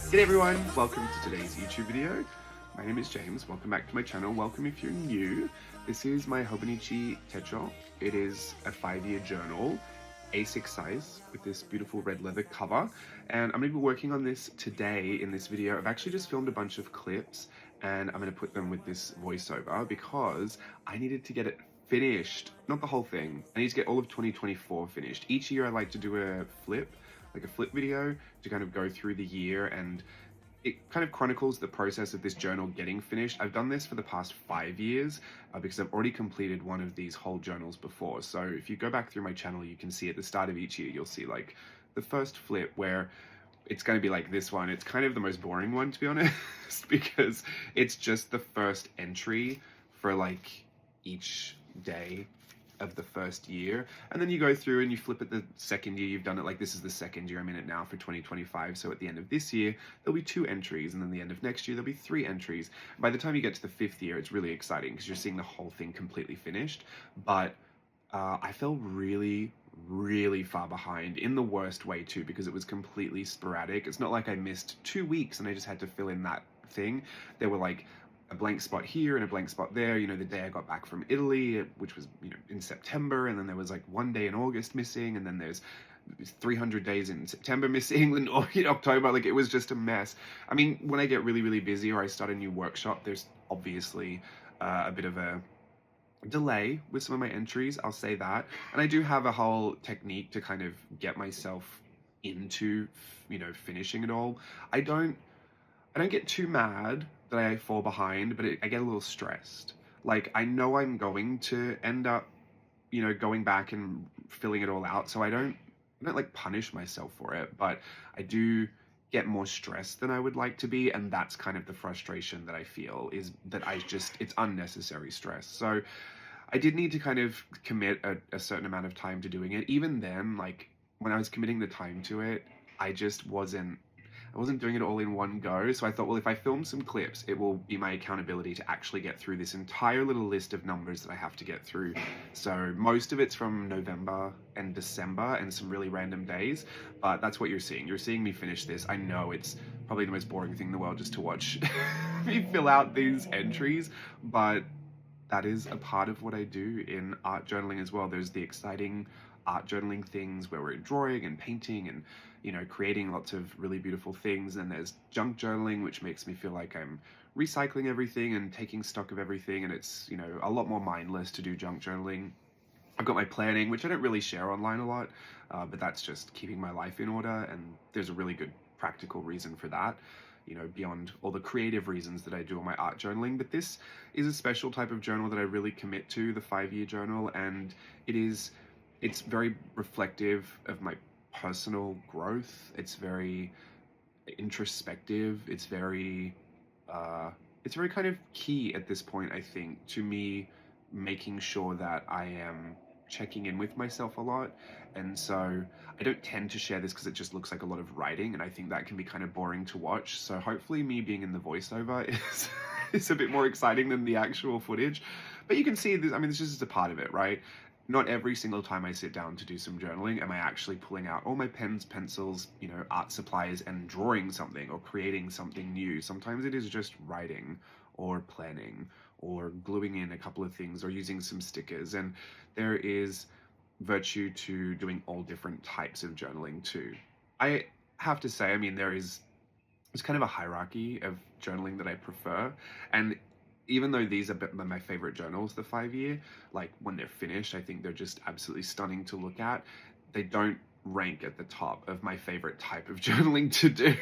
G'day everyone, welcome to today's YouTube video. My name is James, welcome back to my channel, welcome if you're new. This is my Hobonichi CATCHUP. It is a 5-year journal, A6 size, with this beautiful red leather cover. And I'm going to be working on this today in this video. I've actually just filmed a bunch of clips and I'm going to put them with this voiceover because I needed to get it finished. Not the whole thing, I need to get all of 2024 finished. Each year I like to do a flip video to kind of go through the year, and it kind of chronicles the process of this journal getting finished. I've done this for the past 5 years because I've already completed one of these whole journals before. So if you go back through my channel, you can see at the start of each year, you'll see like the first flip where it's going to be like this one. It's kind of the most boring one, to be honest, because it's just the first entry for like each day of the first year, and then you go through and you flip it the second year you've done it. Like this is the second year I'm in it now for 2025, so at the end of this year there'll be 2 entries, and then the end of next year there'll be 3 entries. By the time you get to the 5th year, it's really exciting because you're seeing the whole thing completely finished. But I fell really far behind in the worst way too, because it was completely sporadic. It's not like I missed 2 weeks and I just had to fill in that thing. There were like a blank spot here and a blank spot there, you know, the day I got back from Italy, which was, you know, in September, and then there was like 1 day in August missing, and then there's 300 days in September missing, and in October, like it was just a mess. I mean, when I get really busy or I start a new workshop, there's obviously a bit of a delay with some of my entries, I'll say that. And I do have a whole technique to kind of get myself into, you know, finishing it all. I don't get too mad that I fall behind, but I get a little stressed. Like, I know I'm going to end up, you know, going back and filling it all out, so I don't like punish myself for it, but I do get more stressed than I would like to be, and that's kind of the frustration that I feel, is that it's unnecessary stress. So I did need to kind of commit a certain amount of time to doing it. Even then, like, when I was committing the time to it, I wasn't doing it all in one go. So I thought, well, if I film some clips, it will be my accountability to actually get through this entire little list of numbers that I have to get through. So most of it's from November and December and some really random days, but that's what you're seeing. You're seeing me finish this. I know it's probably the most boring thing in the world just to watch me fill out these entries, but that is a part of what I do in art journaling as well. There's the exciting art journaling things where we're drawing and painting and, you know, creating lots of really beautiful things. And there's junk journaling, which makes me feel like I'm recycling everything and taking stock of everything, and it's, you know, a lot more mindless to do junk journaling. I've got my planning, which I don't really share online a lot, but that's just keeping my life in order, and there's a really good practical reason for that, you know, beyond all the creative reasons that I do on my art journaling. But this is a special type of journal that I really commit to, the 5-year journal, and it's very reflective of my personal growth. It's very introspective. It's very kind of key at this point, I think, to me making sure that I am checking in with myself a lot. And so I don't tend to share this because it just looks like a lot of writing, and I think that can be kind of boring to watch. So hopefully me being in the voiceover is a bit more exciting than the actual footage. But you can see this, I mean, this is just a part of it, right? Not every single time I sit down to do some journaling am I actually pulling out all my pens, pencils, you know, art supplies and drawing something or creating something new. Sometimes it is just writing or planning or gluing in a couple of things or using some stickers. And there is virtue to doing all different types of journaling too. I have to say, I mean, there's kind of a hierarchy of journaling that I prefer. And even though these are my favorite journals, the 5-year, like when they're finished, I think they're just absolutely stunning to look at. They don't rank at the top of my favorite type of journaling to do.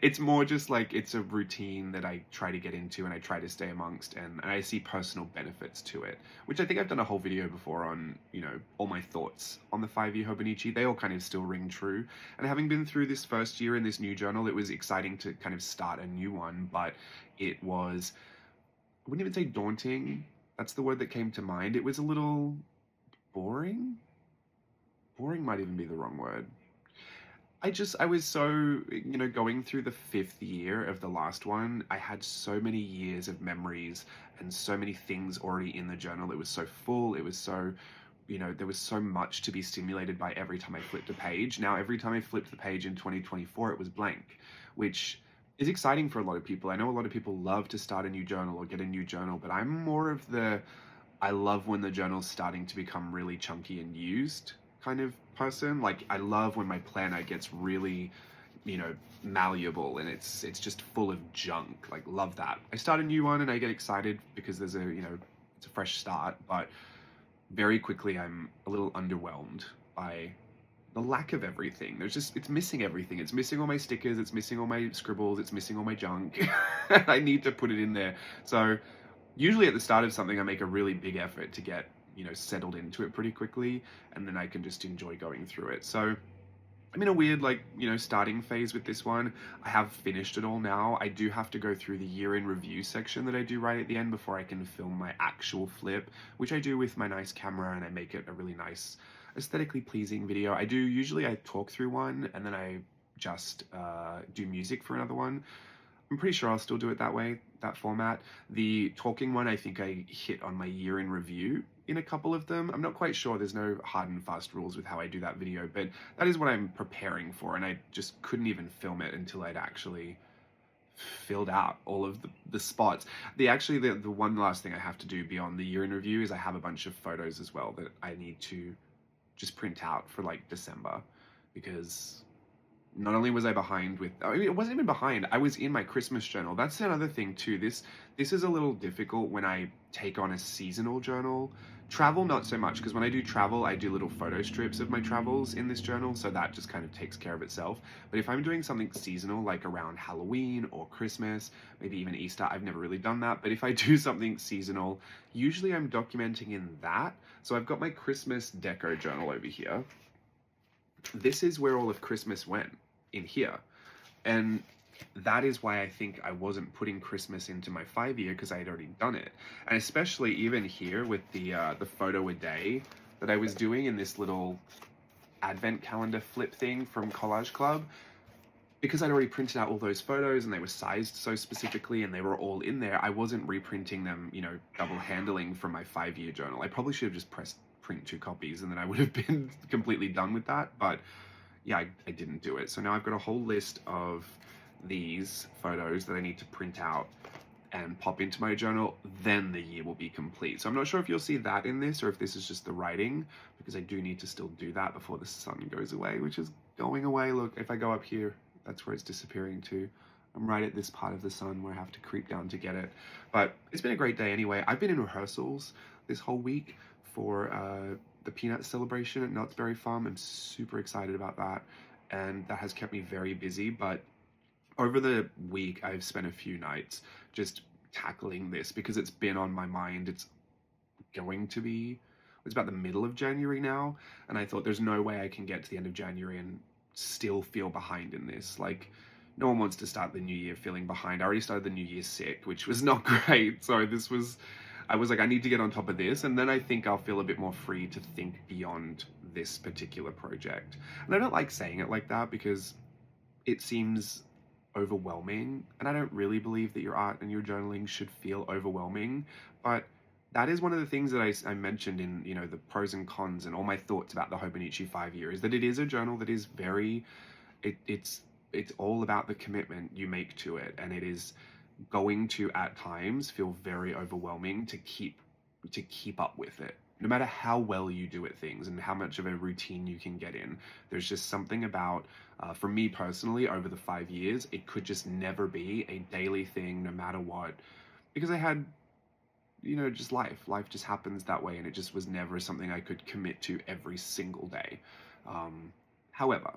It's more just like, it's a routine that I try to get into and I try to stay amongst, and I see personal benefits to it, which I think I've done a whole video before on, you know, all my thoughts on the 5-year Hobonichi. They all kind of still ring true. And having been through this first year in this new journal, it was exciting to kind of start a new one, but it was, I wouldn't even say daunting. That's the word that came to mind. It was a little boring. Boring might even be the wrong word. I was so, you know, going through the 5th year of the last one, I had so many years of memories and so many things already in the journal. It was so full. It was so you know, there was so much to be stimulated by every time I flipped a page. Now, every time I flipped the page in 2024, it was blank, which is exciting for a lot of people. I know a lot of people love to start a new journal or get a new journal, but I'm more of the, I love when the journal's starting to become really chunky and used kind of person. Like, I love when my planner gets really, you know, malleable and it's just full of junk. Like, love that. I start a new one and I get excited because there's a, you know, it's a fresh start, but very quickly I'm a little underwhelmed by the lack of everything. It's missing everything. It's missing all my stickers, it's missing all my scribbles, it's missing all my junk. I need to put it in there. So usually at the start of something, I make a really big effort to get, you know, settled into it pretty quickly, and then I can just enjoy going through it. So I'm in a weird, like, you know, starting phase with this one. I have finished it all now. I do have to go through the year in review section that I do right at the end before I can film my actual flip, which I do with my nice camera, and I make it a really nice, aesthetically pleasing video. I talk through one and then I just do music for another one. I'm pretty sure I'll still do it that way, that format. The talking one, I think I hit on my year in review in a couple of them. I'm not quite sure. There's no hard and fast rules with how I do that video, but that is what I'm preparing for, and I just couldn't even film it until I'd actually filled out all of the spots. The one last thing I have to do beyond the year in review is I have a bunch of photos as well that I need to just print out for like December, because not only was I behind with, I mean, it wasn't even behind, I was in my Christmas journal. That's another thing too. This is a little difficult when I take on a seasonal journal. Travel, not so much, because when I do travel, I do little photo strips of my travels in this journal, so that just kind of takes care of itself. But if I'm doing something seasonal, like around Halloween or Christmas, maybe even Easter, I've never really done that, but if I do something seasonal, usually I'm documenting in that. So I've got my Christmas deco journal over here. This is where all of Christmas went, in here. And that is why I think I wasn't putting Christmas into my 5-year, because I had already done it. And especially even here with the photo a day that I was doing in this little advent calendar flip thing from Collage Club, because I'd already printed out all those photos and they were sized so specifically and they were all in there, I wasn't reprinting them, you know, double handling from my 5-year journal. I probably should have just pressed print 2 copies and then I would have been completely done with that, but yeah, I didn't do it. So now I've got a whole list of these photos that I need to print out and pop into my journal, then the year will be complete. So I'm not sure if you'll see that in this or if this is just the writing, because I do need to still do that before the sun goes away, which is going away. Look, if I go up here, that's where it's disappearing to. I'm right at this part of the sun where I have to creep down to get it. But it's been a great day anyway. I've been in rehearsals this whole week for the peanut celebration at Knott's Farm. I'm super excited about that, and that has kept me very busy. But over the week, I've spent a few nights just tackling this because it's been on my mind. It's about the middle of January now, and I thought there's no way I can get to the end of January and still feel behind in this. Like, no one wants to start the new year feeling behind. I already started the new year sick, which was not great. So I was like, I need to get on top of this, and then I think I'll feel a bit more free to think beyond this particular project. And I don't like saying it like that because it seems overwhelming, and I don't really believe that your art and your journaling should feel overwhelming, but that is one of the things that I mentioned in, you know, the pros and cons and all my thoughts about the Hobonichi 5-year, is that it is a journal that is very, it's all about the commitment you make to it, and it is going to at times feel very overwhelming to keep up with it, no matter how well you do at things and how much of a routine you can get in. There's just something about, for me personally, over the 5 years, it could just never be a daily thing no matter what, because I had, you know, just life just happens that way, and it just was never something I could commit to every single day. However,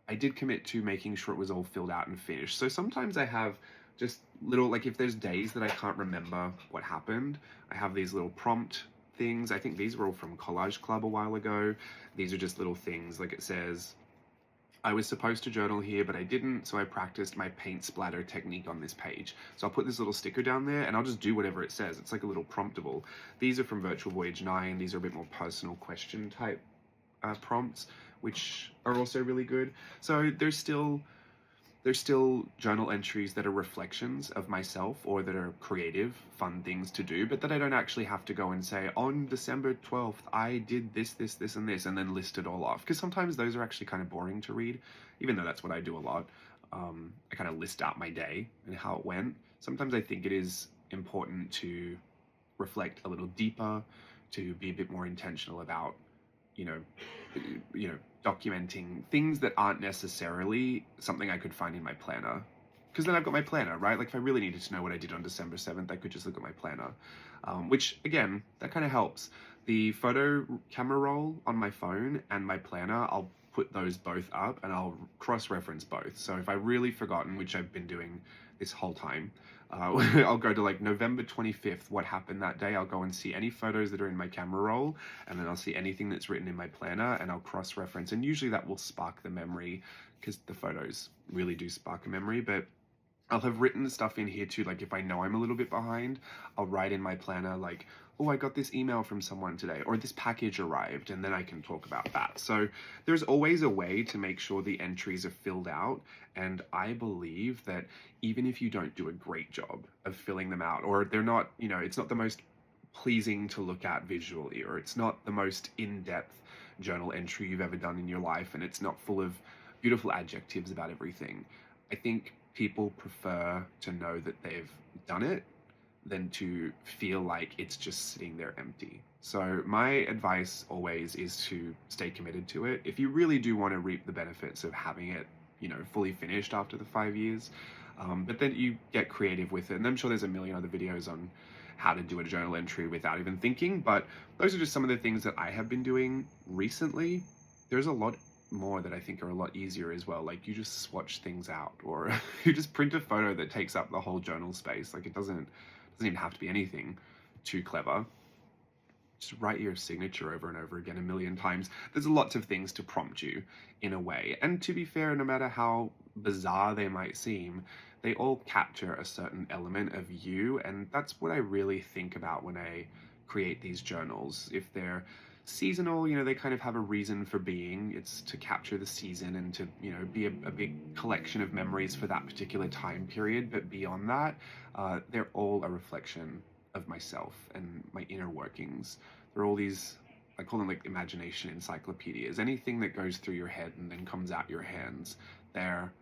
I did commit to making sure it was all filled out and finished. So sometimes I have just little, like if there's days that I can't remember what happened, I have these little prompt things. I think these were all from Collage Club a while ago. These are just little things, like it says, I was supposed to journal here, but I didn't, so I practiced my paint splatter technique on this page. So I'll put this little sticker down there and I'll just do whatever it says. It's like a little promptable. These are from Virtual Voyage 9. These are a bit more personal question type prompts, which are also really good. So there's still There's still journal entries that are reflections of myself or that are creative, fun things to do, but that I don't actually have to go and say, on December 12th, I did this, and this, and then list it all off. Because sometimes those are actually kind of boring to read, even though that's what I do a lot. I kind of list out my day and how it went. Sometimes I think it is important to reflect a little deeper, to be a bit more intentional about, you know, documenting things that aren't necessarily something I could find in my planner. Because then I've got my planner, right? Like if I really needed to know what I did on December 7th, I could just look at my planner. Which again, that kind of helps. The photo camera roll on my phone and my planner, I'll put those both up and I'll cross-reference both. So if I've really forgotten, which I've been doing this whole time, I'll go to like November 25th, what happened that day. I'll go and see any photos that are in my camera roll, and then I'll see anything that's written in my planner, and I'll cross-reference. And usually that will spark the memory, because the photos really do spark a memory. But I'll have written stuff in here too, like if I know I'm a little bit behind, I'll write in my planner like, oh, I got this email from someone today, or this package arrived, and then I can talk about that. So there's always a way to make sure the entries are filled out, and I believe that even if you don't do a great job of filling them out, or they're not, you know, it's not the most pleasing to look at visually, or it's not the most in-depth journal entry you've ever done in your life, and it's not full of beautiful adjectives about everything, I think people prefer to know that they've done it than to feel like it's just sitting there empty. So my advice always is to stay committed to it. If you really do want to reap the benefits of having it, you know, fully finished after the 5 years, but then you get creative with it. And I'm sure there's a million other videos on how to do a journal entry without even thinking, but those are just some of the things that I have been doing recently. There's a lot more that I think are a lot easier as well. Like you just swatch things out, or you just print a photo that takes up the whole journal space. Like it doesn't even have to be anything too clever. Just write your signature over and over again a million times. There's lots of things to prompt you in a way. And to be fair, no matter how bizarre they might seem, they all capture a certain element of you. And that's what I really think about when I create these journals. If they're seasonal, you know, they kind of have a reason for being. It's to capture the season and to, you know, be a big collection of memories for that particular time period. But beyond that, they're all a reflection of myself and my inner workings. They're all these, I call them like imagination encyclopedias. Anything that goes through your head and then comes out your hands, there,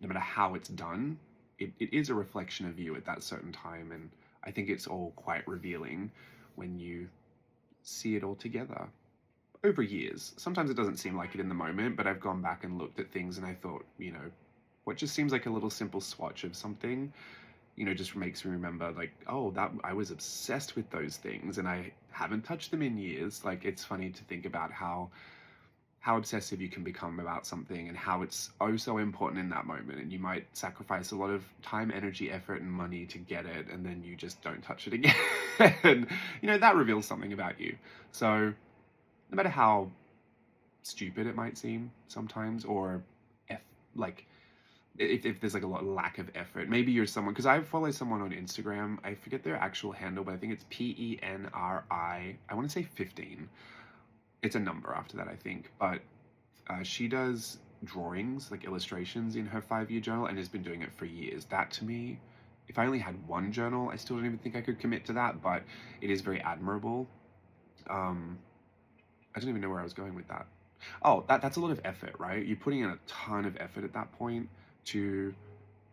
no matter how it's done, it is a reflection of you at that certain time. And I think it's all quite revealing when you see it all together over years. Sometimes it doesn't seem like it in the moment, but I've gone back and looked at things and I thought, you know, what just seems like a little simple swatch of something, you know, just makes me remember like, oh, that I was obsessed with those things and I haven't touched them in years. Like it's funny to think about how obsessive you can become about something and how it's oh so important in that moment, and you might sacrifice a lot of time, energy, effort and money to get it, and then you just don't touch it again. And you know, that reveals something about you. So no matter how stupid it might seem sometimes, or if there's like a lot of lack of effort, maybe you're someone, because I follow someone on Instagram, I forget their actual handle, but I think it's PENRI, I want to say 15. It's a number after that, I think, but she does drawings, like illustrations in her 5-year journal and has been doing it for years. That to me, if I only had one journal, I still don't even think I could commit to that, but it is very admirable. I don't even know where I was going with that. Oh, that's a lot of effort, right? You're putting in a ton of effort at that point to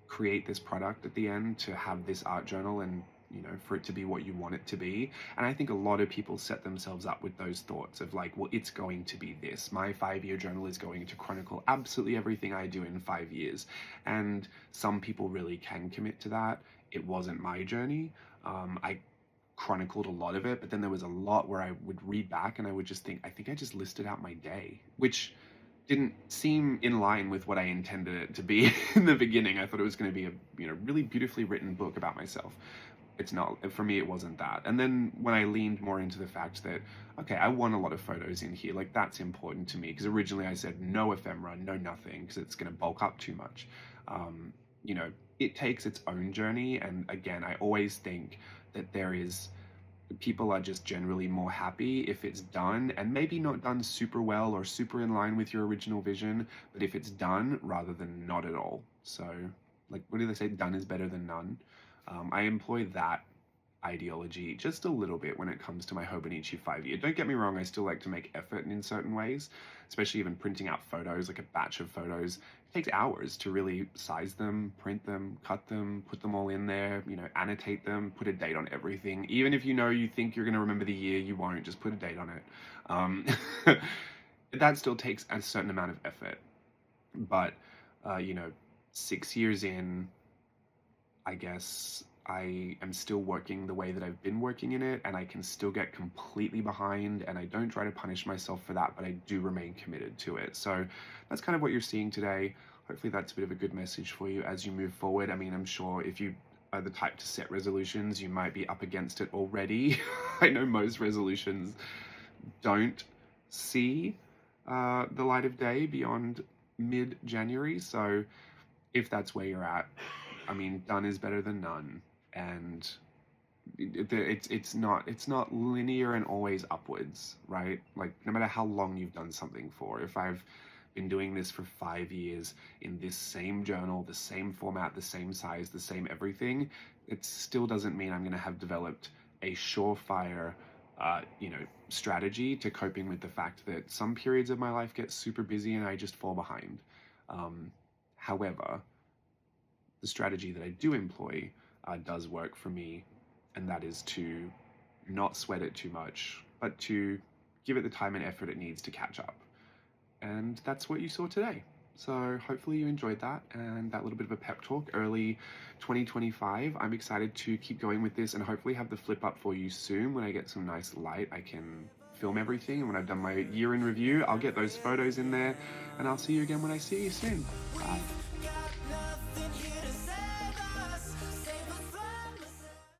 create this product at the end, to have this art journal and, you know, for it to be what you want it to be. And I think a lot of people set themselves up with those thoughts of like, well, it's going to be this. My 5-year journal is going to chronicle absolutely everything I do in 5 years. And some people really can commit to that. It wasn't my journey. I chronicled a lot of it, but then there was a lot where I would read back and I would just think, I think I just listed out my day, which didn't seem in line with what I intended it to be in the beginning. I thought it was going to be a, you know, really beautifully written book about myself. It's not, for me, it wasn't that. And then when I leaned more into the fact that, okay, I want a lot of photos in here, like that's important to me, because originally I said no ephemera, no nothing, because it's going to bulk up too much. You know, it takes its own journey. And again, I always think that there is people are just generally more happy if it's done, and maybe not done super well or super in line with your original vision, but if it's done rather than not at all. So, like, what do they say? Done is better than none. I employ that ideology just a little bit when it comes to my Hobonichi 5-year. Don't get me wrong, I still like to make effort in certain ways, especially even printing out photos, like a batch of photos. It takes hours to really size them, print them, cut them, put them all in there, annotate them, put a date on everything. Even if you think you're going to remember the year, you won't, just put a date on it. That still takes a certain amount of effort. But, 6 years in, I guess I am still working the way that I've been working in it, and I can still get completely behind, and I don't try to punish myself for that, but I do remain committed to it. So that's kind of what you're seeing today. Hopefully that's a bit of a good message for you as you move forward. I mean, I'm sure if you are the type to set resolutions, you might be up against it already. I know most resolutions don't see the light of day beyond mid-January, so if that's where you're at, I mean, done is better than none, and it's not linear and always upwards, right? Like, no matter how long you've done something for. If I've been doing this for 5 years in this same journal, the same format, the same size, the same everything, it still doesn't mean I'm going to have developed a surefire strategy to coping with the fact that some periods of my life get super busy and I just fall behind. However, the strategy that I do employ does work for me, and that is to not sweat it too much, but to give it the time and effort it needs to catch up. And that's what you saw today. So hopefully you enjoyed that, and that little bit of a pep talk early 2025. I'm excited to keep going with this and hopefully have the flip up for you soon. When I get some nice light, I can film everything, and when I've done my year in review, I'll get those photos in there, and I'll see you again when I see you soon. Bye.